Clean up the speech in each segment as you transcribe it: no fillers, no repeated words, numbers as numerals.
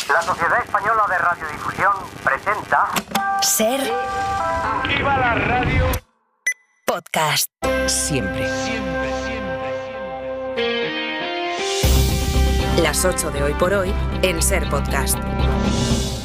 La Sociedad Española de Radiodifusión presenta... Ser. ¡Viva la radio! Podcast. Siempre. Las 8 de hoy por hoy en Ser Podcast.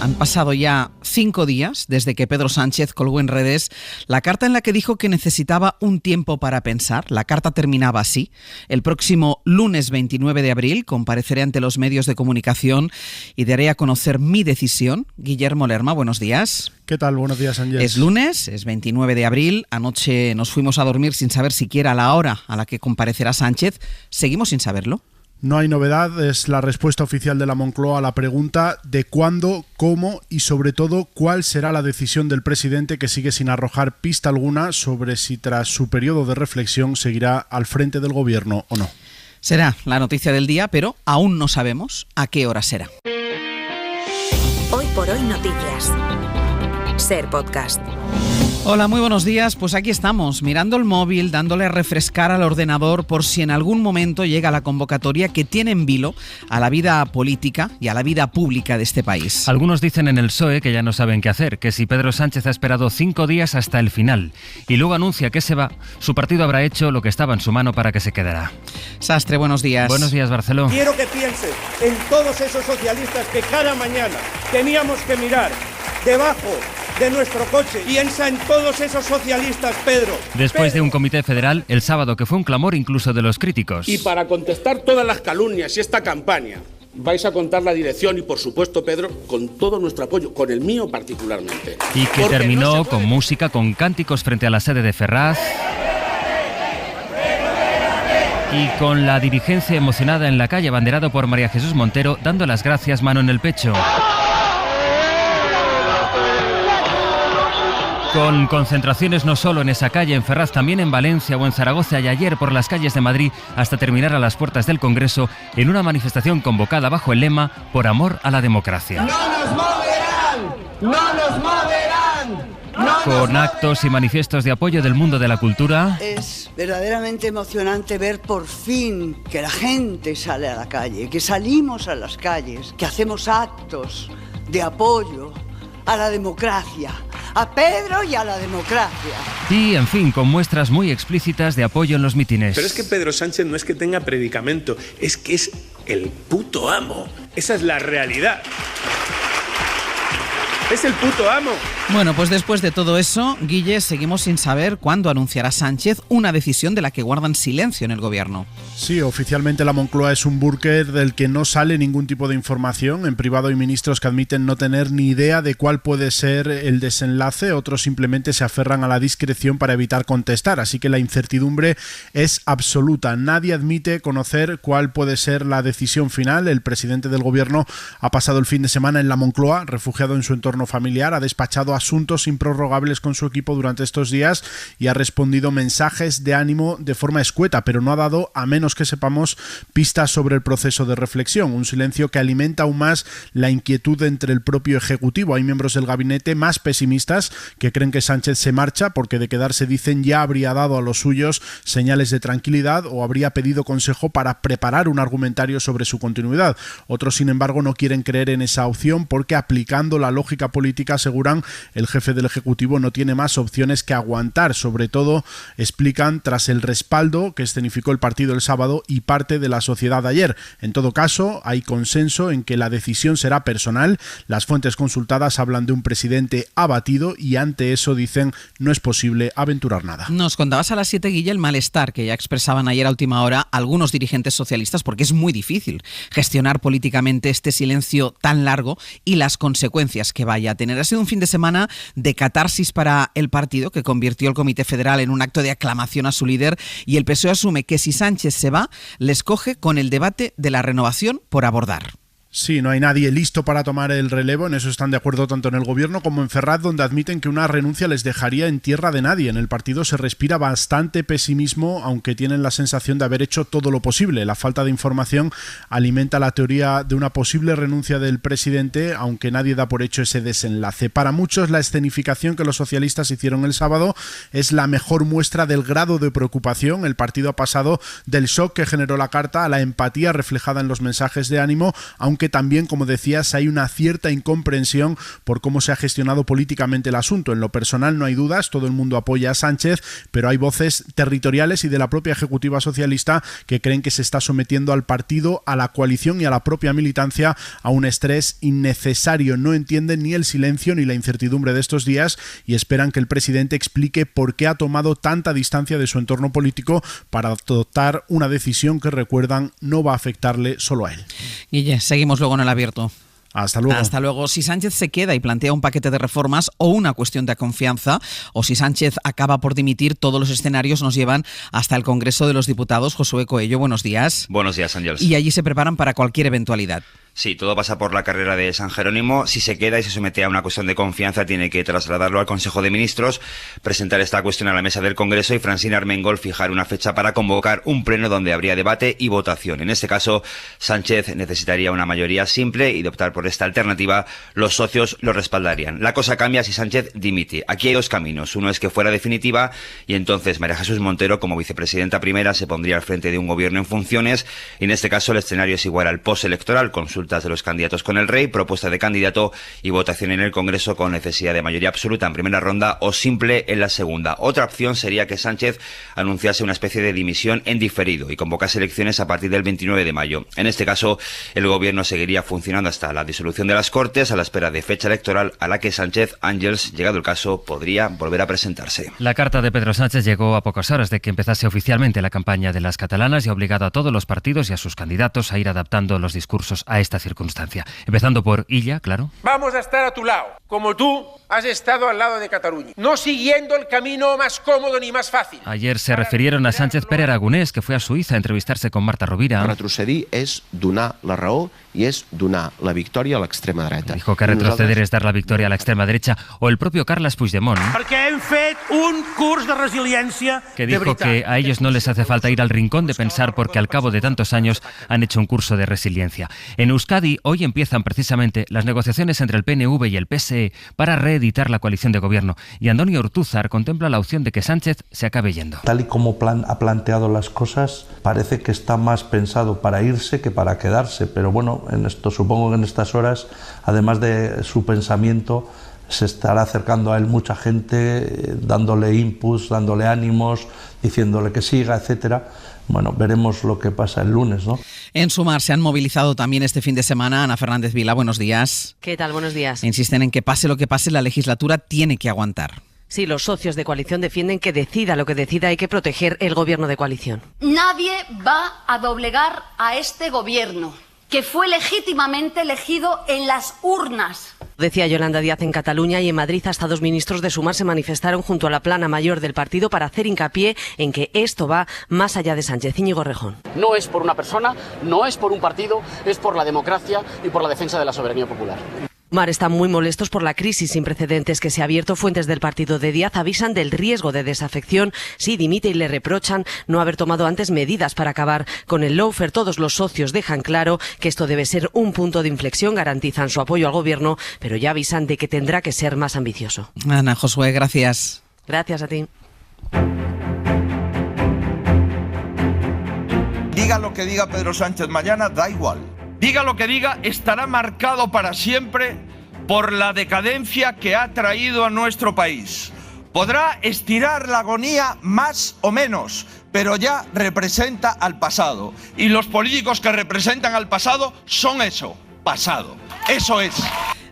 Han pasado ya 5 días desde que Pedro Sánchez colgó en redes la carta en la que dijo que necesitaba un tiempo para pensar. La carta terminaba así: el próximo lunes 29 de abril compareceré ante los medios de comunicación y daré a conocer mi decisión. Guillermo Lerma, buenos días. ¿Qué tal? Buenos días, Ángel. Es lunes, es 29 de abril. Anoche nos fuimos a dormir sin saber siquiera la hora a la que comparecerá Sánchez. ¿Seguimos sin saberlo? No hay novedad, es la respuesta oficial de la Moncloa a la pregunta de cuándo, cómo y sobre todo cuál será la decisión del presidente, que sigue sin arrojar pista alguna sobre si tras su periodo de reflexión seguirá al frente del gobierno o no. Será la noticia del día, pero aún no sabemos a qué hora será. Hoy por hoy noticias. Ser Podcast. Hola, muy buenos días. Pues aquí estamos, mirando el móvil, dándole a refrescar al ordenador por si en algún momento llega la convocatoria que tiene en vilo a la vida política y a la vida pública de este país. Algunos dicen en el PSOE que ya no saben qué hacer, que si Pedro Sánchez ha esperado 5 días hasta el final y luego anuncia que se va, su partido habrá hecho lo que estaba en su mano para que se quedara. Sastre, buenos días. Buenos días, Barceló. Quiero que pienses en todos esos socialistas que cada mañana teníamos que mirar debajo de nuestro coche. Piensa en todos esos socialistas, Pedro. Después de un comité federal el sábado que fue un clamor incluso de los críticos. Y para contestar todas las calumnias y esta campaña, vais a contar la dirección y, por supuesto, Pedro, con todo nuestro apoyo, con el mío particularmente. Y que porque terminó no con música, con cánticos frente a la sede de Ferraz. Y con la dirigencia emocionada en la calle, abanderado por María Jesús Montero, dando las gracias mano en el pecho. Con concentraciones no solo en esa calle, en Ferraz, también en Valencia o en Zaragoza, y ayer por las calles de Madrid hasta terminar a las puertas del Congreso en una manifestación convocada bajo el lema Por amor a la democracia. ¡No nos moverán! ¡No nos moverán! Con actos y manifiestos de apoyo del mundo de la cultura. Es verdaderamente emocionante ver por fin que la gente sale a la calle, que salimos a las calles, que hacemos actos de apoyo a la democracia, a Pedro y a la democracia. Y, en fin, con muestras muy explícitas de apoyo en los mítines. Pero es que Pedro Sánchez no es que tenga predicamento, es que es el puto amo. Esa es la realidad. Es el puto amo. Bueno, pues después de todo eso, Guille, seguimos sin saber cuándo anunciará Sánchez una decisión de la que guardan silencio en el gobierno. Sí, oficialmente la Moncloa es un búnker del que no sale ningún tipo de información. En privado hay ministros que admiten no tener ni idea de cuál puede ser el desenlace. Otros simplemente se aferran a la discreción para evitar contestar. Así que la incertidumbre es absoluta. Nadie admite conocer cuál puede ser la decisión final. El presidente del gobierno ha pasado el fin de semana en la Moncloa, refugiado en su entorno familiar, ha despachado asuntos improrrogables con su equipo durante estos días y ha respondido mensajes de ánimo de forma escueta, pero no ha dado, a menos que sepamos, pistas sobre el proceso de reflexión. Un silencio que alimenta aún más la inquietud entre el propio Ejecutivo. Hay miembros del gabinete más pesimistas que creen que Sánchez se marcha porque de quedarse, dicen, ya habría dado a los suyos señales de tranquilidad o habría pedido consejo para preparar un argumentario sobre su continuidad. Otros, sin embargo, no quieren creer en esa opción porque, aplicando la lógica política, aseguran, el jefe del Ejecutivo no tiene más opciones que aguantar, sobre todo, explican, tras el respaldo que escenificó el partido el sábado y parte de la sociedad ayer. En todo caso, hay consenso en que la decisión será personal. Las fuentes consultadas hablan de un presidente abatido y ante eso dicen no es posible aventurar nada. Nos contabas a las 7, Guille, el malestar que ya expresaban ayer a última hora algunos dirigentes socialistas, porque es muy difícil gestionar políticamente este silencio tan largo y las consecuencias que vaya a tener. Ha sido un fin de semana de catarsis para el partido, que convirtió el Comité Federal en un acto de aclamación a su líder, y el PSOE asume que si Sánchez se va, les coge con el debate de la renovación por abordar. Sí, no hay nadie listo para tomar el relevo, en eso están de acuerdo tanto en el gobierno como en Ferraz, donde admiten que una renuncia les dejaría en tierra de nadie. En el partido se respira bastante pesimismo, aunque tienen la sensación de haber hecho todo lo posible. La falta de información alimenta la teoría de una posible renuncia del presidente, aunque nadie da por hecho ese desenlace. Para muchos, la escenificación que los socialistas hicieron el sábado es la mejor muestra del grado de preocupación. El partido ha pasado del shock que generó la carta a la empatía reflejada en los mensajes de ánimo, aunque aunque también, como decías, hay una cierta incomprensión por cómo se ha gestionado políticamente el asunto. En lo personal no hay dudas, todo el mundo apoya a Sánchez, pero hay voces territoriales y de la propia ejecutiva socialista que creen que se está sometiendo al partido, a la coalición y a la propia militancia a un estrés innecesario. No entienden ni el silencio ni la incertidumbre de estos días y esperan que el presidente explique por qué ha tomado tanta distancia de su entorno político para adoptar una decisión que, recuerdan, no va a afectarle solo a él. Guille, seguimos luego en el abierto. Hasta luego. Hasta luego. Si Sánchez se queda y plantea un paquete de reformas o una cuestión de confianza, o si Sánchez acaba por dimitir, todos los escenarios nos llevan hasta el Congreso de los Diputados. Josué Coello, buenos días. Buenos días, Ángels. Y allí se preparan para cualquier eventualidad. Sí, todo pasa por la carrera de San Jerónimo. Si se queda y se somete a una cuestión de confianza, tiene que trasladarlo al Consejo de Ministros, presentar esta cuestión a la mesa del Congreso y Francina Armengol fijar una fecha para convocar un pleno donde habría debate y votación. En este caso, Sánchez necesitaría una mayoría simple y de optar por esta alternativa, los socios lo respaldarían. La cosa cambia si Sánchez dimite. Aquí hay dos caminos. Uno es que fuera definitiva y entonces María Jesús Montero, como vicepresidenta primera, se pondría al frente de un gobierno en funciones. Y en este caso, el escenario es igual al postelectoral, consulta de los candidatos con el rey, propuesta de candidato y votación en el Congreso con necesidad de mayoría absoluta en primera ronda o simple en la segunda. Otra opción sería que Sánchez anunciase una especie de dimisión en diferido y convocase elecciones a partir del 29 de mayo. En este caso, el gobierno seguiría funcionando hasta la disolución de las Cortes a la espera de fecha electoral a la que Sánchez, Ángels, llegado el caso, podría volver a presentarse. La carta de Pedro Sánchez llegó a pocas horas de que empezase oficialmente la campaña de las catalanas y ha obligado a todos los partidos y a sus candidatos a ir adaptando los discursos a esta circunstancia. Empezando por Illa, claro. Vamos a estar a tu lado, como tú has estado al lado de Cataluña, no siguiendo el camino más cómodo ni más fácil. Ayer se refirieron a Sánchez Pere Aragonés, que fue a Suiza a entrevistarse con Marta Rovira. Retrocedir és donar la raó i és donar la victòria a l'extrema dreta. Dijo que retroceder es dar la victoria a la extrema derecha. O el propio Carles Puigdemont, perquè hem fet un curs de resiliència que dijo que a ellos no les hace falta ir al rincón de pensar porque al cabo de tantos años han hecho un curso de resiliencia. En Euskadi hoy empiezan precisamente las negociaciones entre el PNV y el PSE para reeditar la coalición de gobierno y Andoni Ortúzar contempla la opción de que Sánchez se acabe yendo. Tal y como ha planteado las cosas, parece que está más pensado para irse que para quedarse, pero bueno, en esto supongo que en estas horas, además de su pensamiento, se estará acercando a él mucha gente, dándole inputs, dándole ánimos, diciéndole que siga, etcétera. Bueno, veremos lo que pasa el lunes, ¿no? En Sumar se han movilizado también este fin de semana. Ana Fernández Vila, buenos días. ¿Qué tal? Buenos días. Insisten en que pase lo que pase, la legislatura tiene que aguantar. Sí, los socios de coalición defienden que decida lo que decida, hay que proteger el gobierno de coalición. Nadie va a doblegar a este gobierno, que fue legítimamente elegido en las urnas. Decía Yolanda Díaz en Cataluña, y en Madrid hasta 2 ministros de Sumar se manifestaron junto a la plana mayor del partido para hacer hincapié en que esto va más allá de Sánchez. Íñigo Rejón. No es por una persona, no es por un partido, es por la democracia y por la defensa de la soberanía popular. Sumar están muy molestos por la crisis sin precedentes que se ha abierto. Fuentes del partido de Díaz avisan del riesgo de desafección si dimite y le reprochan no haber tomado antes medidas para acabar con el lawfare. Todos los socios dejan claro que esto debe ser un punto de inflexión, garantizan su apoyo al gobierno, pero ya avisan de que tendrá que ser más ambicioso. Ana, Josué, gracias. Gracias a ti. Diga lo que diga Pedro Sánchez mañana, da igual. Diga lo que diga, estará marcado para siempre por la decadencia que ha traído a nuestro país. Podrá estirar la agonía más o menos, pero ya representa al pasado. Y los políticos que representan al pasado son eso, pasado. Eso es.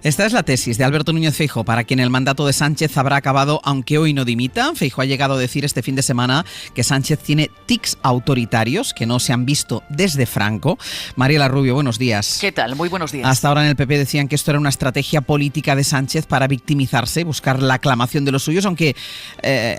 Esta es la tesis de Alberto Núñez Feijóo, para quien el mandato de Sánchez habrá acabado aunque hoy no dimita. Feijóo ha llegado a decir este fin de semana que Sánchez tiene tics autoritarios que no se han visto desde Franco. Mariela Rubio, buenos días. ¿Qué tal? Muy buenos días. Hasta ahora en el PP decían que esto era una estrategia política de Sánchez para victimizarse, buscar la aclamación de los suyos, aunque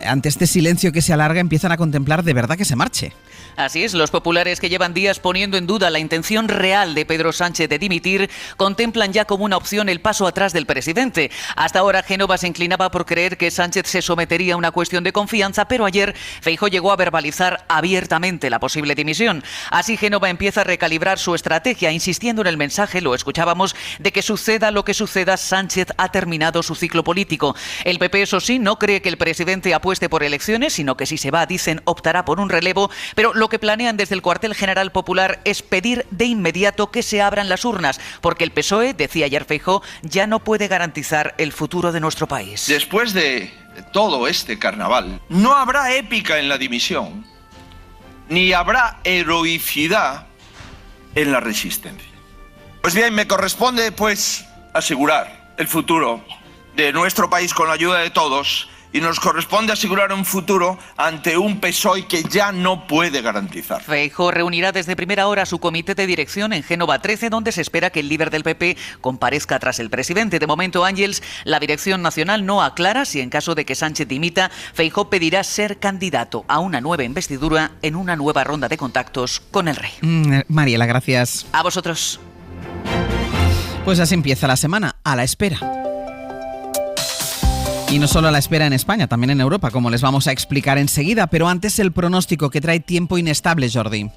ante este silencio que se alarga empiezan a contemplar de verdad que se marche. Así es, los populares que llevan días poniendo en duda la intención real de Pedro Sánchez de dimitir contemplan ya como una opción el paso paso atrás del presidente. Hasta ahora Génova se inclinaba por creer que Sánchez se sometería a una cuestión de confianza, pero ayer Feijóo llegó a verbalizar abiertamente la posible dimisión. Así Génova empieza a recalibrar su estrategia, insistiendo en el mensaje, lo escuchábamos, de que suceda lo que suceda, Sánchez ha terminado su ciclo político. El PP, eso sí, no cree que el presidente apueste por elecciones, sino que si se va, dicen, optará por un relevo, pero lo que planean desde el cuartel general popular es pedir de inmediato que se abran las urnas, porque el PSOE, decía ayer Feijóo, ya no puede garantizar el futuro de nuestro país. Después de todo este carnaval, no habrá épica en la dimisión, ni habrá heroicidad en la resistencia. Pues bien, me corresponde, pues, asegurar el futuro de nuestro país con la ayuda de todos, y nos corresponde asegurar un futuro ante un PSOE que ya no puede garantizar. Feijóo reunirá desde primera hora su comité de dirección en Génova 13, donde se espera que el líder del PP comparezca tras el presidente. De momento, Ángels, la dirección nacional no aclara si en caso de que Sánchez dimita, Feijóo pedirá ser candidato a una nueva investidura en una nueva ronda de contactos con el rey. Mariela, gracias. A vosotros. Pues así empieza la semana, a la espera. Y no solo a la espera en España, también en Europa, como les vamos a explicar enseguida. Pero antes el pronóstico, que trae tiempo inestable, Jordi.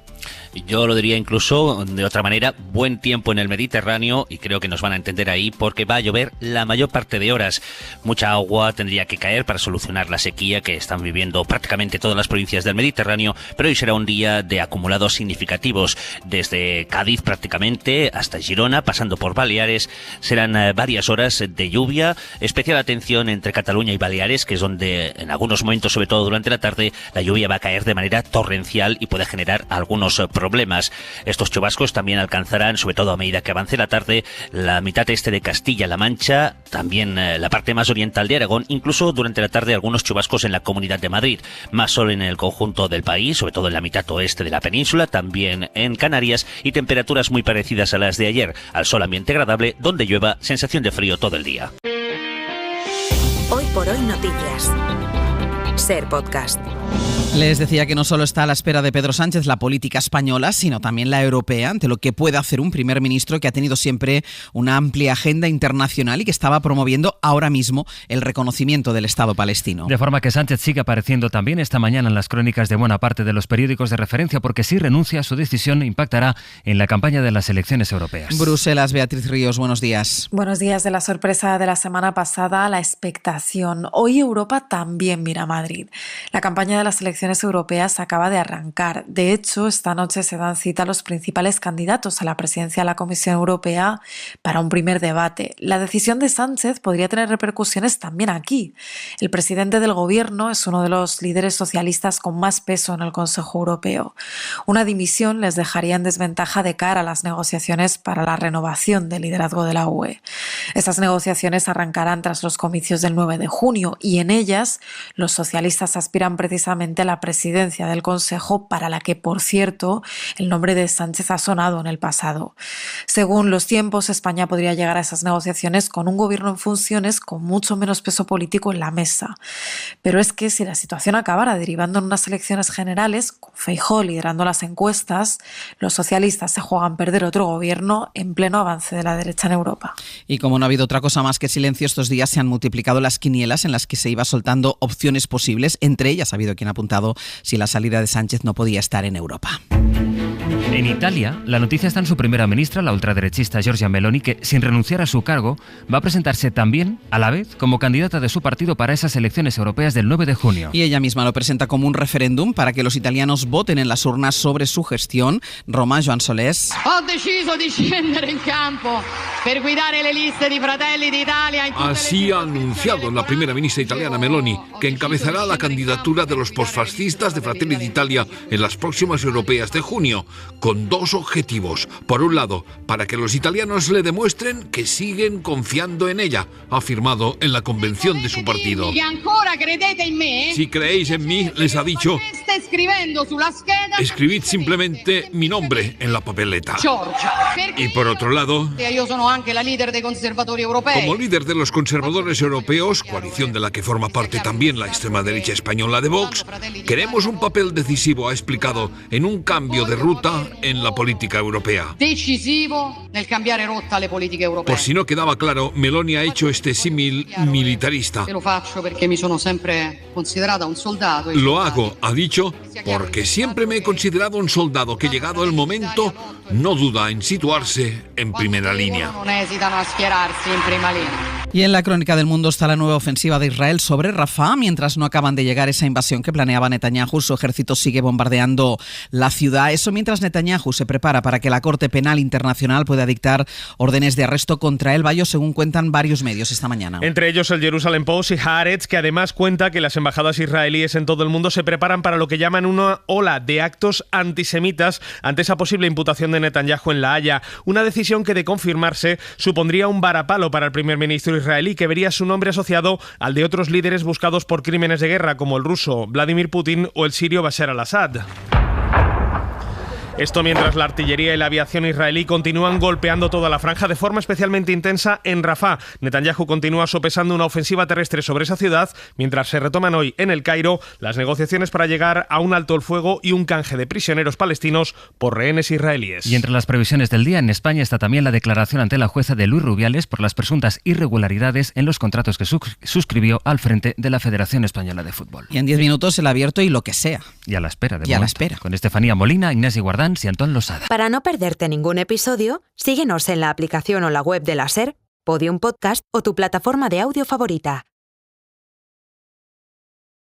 Yo lo diría incluso de otra manera, buen tiempo en el Mediterráneo, y creo que nos van a entender ahí porque va a llover la mayor parte de horas. Mucha agua tendría que caer para solucionar la sequía que están viviendo prácticamente todas las provincias del Mediterráneo, pero hoy será un día de acumulados significativos. Desde Cádiz prácticamente hasta Girona, pasando por Baleares, serán varias horas de lluvia. Especial atención entre Cataluña y Baleares, que es donde en algunos momentos, sobre todo durante la tarde, la lluvia va a caer de manera torrencial y puede generar algunos problemas. Estos chubascos también alcanzarán, sobre todo a medida que avance la tarde, la mitad este de Castilla-La Mancha, también la parte más oriental de Aragón, incluso durante la tarde algunos chubascos en la Comunidad de Madrid. Más sol en el conjunto del país, sobre todo en la mitad oeste de la península, también en Canarias, y temperaturas muy parecidas a las de ayer. Al sol ambiente agradable, donde llueva, sensación de frío todo el día. Hoy por hoy noticias. Ser Podcast. Les decía que no solo está a la espera de Pedro Sánchez la política española, sino también la europea, ante lo que puede hacer un primer ministro que ha tenido siempre una amplia agenda internacional y que estaba promoviendo ahora mismo el reconocimiento del Estado palestino. De forma que Sánchez sigue apareciendo también esta mañana en las crónicas de buena parte de los periódicos de referencia, porque si renuncia, su decisión impactará en la campaña de las elecciones europeas. Bruselas, Beatriz Ríos, buenos días. Buenos días. De la sorpresa de la semana pasada a la expectación. Hoy Europa también mira a Madrid. La campaña de las elecciones europeas acaba de arrancar. De hecho, esta noche se dan cita los principales candidatos a la presidencia de la Comisión Europea para un primer debate. La decisión de Sánchez podría tener repercusiones también aquí. El presidente del gobierno es uno de los líderes socialistas con más peso en el Consejo Europeo. Una dimisión les dejaría en desventaja de cara a las negociaciones para la renovación del liderazgo de la UE. Estas negociaciones arrancarán tras los comicios del 9 de junio y en ellas los socialistas aspiran precisamente a la presidencia del Consejo, para la que, por cierto, el nombre de Sánchez ha sonado en el pasado. Según los tiempos, España podría llegar a esas negociaciones con un gobierno en funciones con mucho menos peso político en la mesa. Pero es que si la situación acabara derivando en unas elecciones generales, con Feijóo liderando las encuestas, los socialistas se juegan perder otro gobierno en pleno avance de la derecha en Europa. Y como no ha habido otra cosa más que silencio, estos días se han multiplicado las quinielas en las que se iba soltando opciones posibles. Entre ellas ha habido quien ha apuntado si la salida de Sánchez no podía estar en Europa. En Italia, la noticia está en su primera ministra, la ultraderechista Giorgia Meloni, que, sin renunciar a su cargo, va a presentarse también, a la vez, como candidata de su partido para esas elecciones europeas del 9 de junio. Y ella misma lo presenta como un referéndum para que los italianos voten en las urnas sobre su gestión. Roma, Joan Solés. Ho deciso di scendere in campo per guidare le liste di Fratelli d'Italia. Así ha anunciado la primera ministra italiana Meloni, que encabezará la candidatura de los posfascistas de Fratelli d'Italia en las próximas europeas de junio, con dos objetivos. Por un lado, para que los italianos le demuestren que siguen confiando en ella, ha afirmado en la convención de su partido. ¿Que ancora credete en me? Si creéis en mí, les ha dicho, Escribid simplemente mi nombre en la papeleta. Y por otro lado, como líder de los conservadores europeos, coalición de la que forma parte también la extrema derecha española de Vox, queremos un papel decisivo, ha explicado, en un cambio de ruta en la política europea. Por si no quedaba claro, Meloni ha hecho este símil militarista. Lo hago, ha dicho, porque siempre me he considerado un soldado que, llegado el momento, no duda en situarse en primera línea. Y en la crónica del mundo está la nueva ofensiva de Israel sobre Rafah. Mientras no acaban de llegar esa invasión que planeaba Netanyahu, su ejército sigue bombardeando la ciudad. Eso mientras Netanyahu se prepara para que la Corte Penal Internacional pueda dictar órdenes de arresto contra él, según cuentan varios medios esta mañana. Entre ellos el Jerusalem Post y Haaretz, que además cuenta que las embajadas israelíes en todo el mundo se preparan para lo que llaman una ola de actos antisemitas ante esa posible imputación de Netanyahu en La Haya. Una decisión que, de confirmarse, supondría un varapalo para el primer ministro israelí, que vería su nombre asociado al de otros líderes buscados por crímenes de guerra, como el ruso Vladimir Putin o el sirio Bashar al-Assad. Esto mientras la artillería y la aviación israelí continúan golpeando toda la franja de forma especialmente intensa en Rafah. Netanyahu continúa sopesando una ofensiva terrestre sobre esa ciudad, mientras se retoman hoy en El Cairo las negociaciones para llegar a un alto el fuego y un canje de prisioneros palestinos por rehenes israelíes. Y entre las previsiones del día en España está también la declaración ante la jueza de Luis Rubiales por las presuntas irregularidades en los contratos que suscribió al frente de la Federación Española de Fútbol. Y en 10 minutos el abierto y lo que sea. Y a la espera, Y a la espera. Con Estefanía Molina, Inés Iguardán y Antón Losada. Para no perderte ningún episodio, síguenos en la aplicación o la web de la SER, Podium Podcast o tu plataforma de audio favorita.